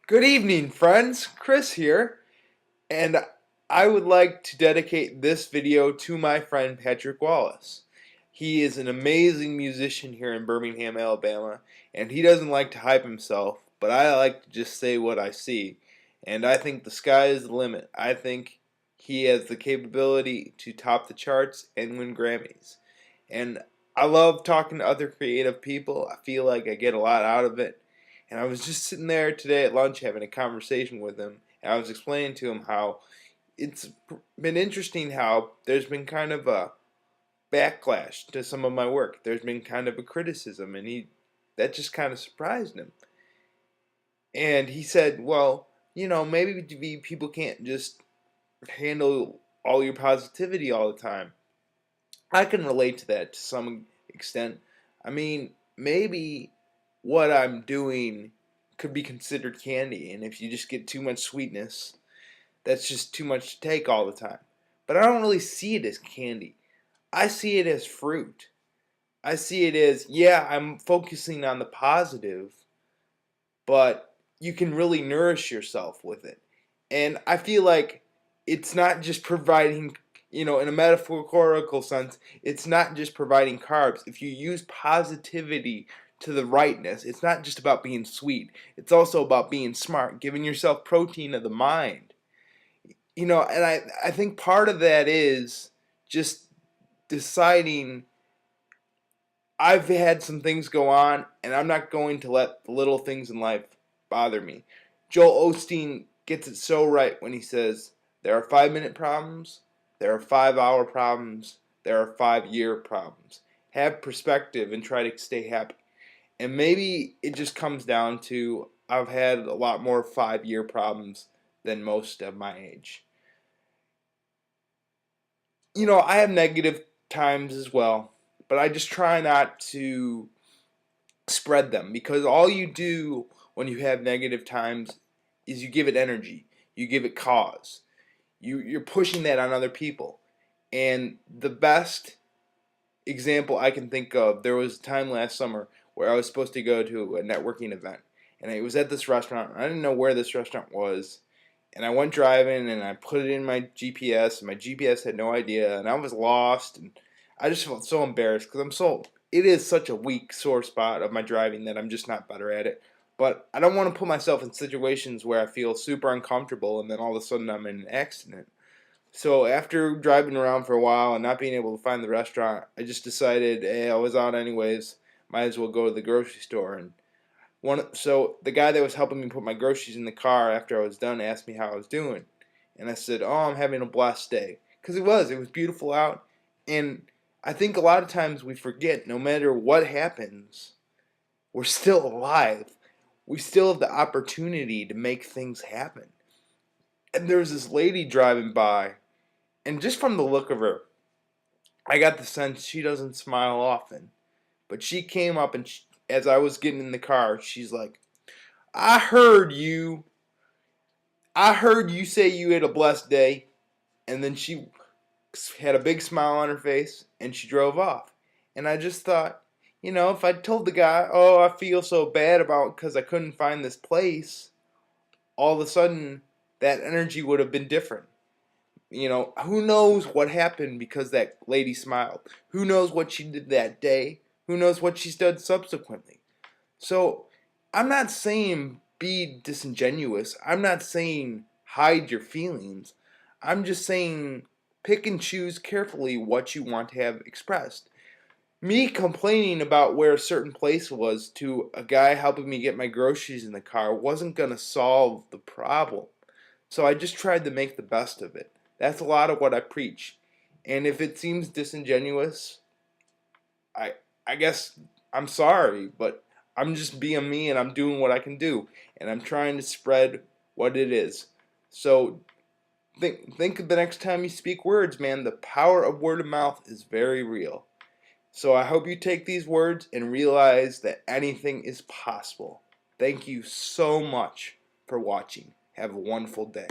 Good evening, friends. Chris here, and I would like to dedicate this video to my friend Patrick Wallace. He is an amazing musician here in Birmingham, Alabama, and he doesn't like to hype himself, but I like to just say what I see. And I think the sky is the limit. I think he has the capability to top the charts and win Grammys. And I love talking to other creative people. I feel like I get a lot out of it. And I was just sitting there today at lunch having a conversation with him, and I was explaining to him how it's been interesting how there's been kind of a backlash to some of my work. There's been kind of a criticism, and that just kind of surprised him. And he said, "Well, maybe people can't just handle all your positivity all the time." I can relate to that to some extent. I mean, maybe what I'm doing could be considered candy, and if you just get too much sweetness, that's just too much to take all the time. But I don't really see it as candy. I see it as fruit. I see it as, yeah, I'm focusing on the positive, but you can really nourish yourself with it. And I feel like it's not just providing, in a metaphorical sense, it's not just providing carbs. If you use positivity to the rightness, it's not just about being sweet. It's also about being smart, giving yourself protein of the mind. And I think part of that is just deciding I've had some things go on, and I'm not going to let the little things in life bother me. Joel Osteen gets it so right when he says, there are 5-minute problems, there are 5-hour problems, there are 5-year problems. Have perspective and try to stay happy. And maybe it just comes down to I've had a lot more 5-year problems than most of my age. I have negative times as well, but I just try not to spread them, because all you do when you have negative times is you give it energy, you give it cause, you're pushing that on other people. And the best example I can think of, there was a time last summer where I was supposed to go to a networking event, and it was at this restaurant. I didn't know where this restaurant was, and I went driving and I put it in my GPS, and my GPS had no idea, and I was lost, and I just felt so embarrassed because it is such a weak sore spot of my driving that I'm just not better at it. But I don't want to put myself in situations where I feel super uncomfortable and then all of a sudden I'm in an accident. So after driving around for a while and not being able to find the restaurant, I just decided, hey, I was out anyways, might as well go to the grocery store. And so the guy that was helping me put my groceries in the car after I was done asked me how I was doing. And I said, "Oh, I'm having a blessed day." Because it was beautiful out. And I think a lot of times we forget, no matter what happens, we're still alive. We still have the opportunity to make things happen. And there was this lady driving by, and just from the look of her, I got the sense she doesn't smile often. But she came up, and as I was getting in the car, she's like, I heard you. I heard you say you had a blessed day." And then she had a big smile on her face, and she drove off. And I just thought, if I told the guy, "Oh, I feel so bad about because I couldn't find this place," all of a sudden that energy would have been different. Who knows what happened because that lady smiled? Who knows what she did that day? Who knows what she's done subsequently? So I'm not saying be disingenuous. I'm not saying hide your feelings. I'm just saying pick and choose carefully what you want to have expressed. Me complaining about where a certain place was to a guy helping me get my groceries in the car wasn't going to solve the problem. So I just tried to make the best of it. That's a lot of what I preach. And if it seems disingenuous, I I guess I'm sorry, but I'm just being me and I'm doing what I can do, and I'm trying to spread what it is. So think the next time you speak words, man, the power of word of mouth is very real. So I hope you take these words and realize that anything is possible. Thank you so much for watching. Have a wonderful day.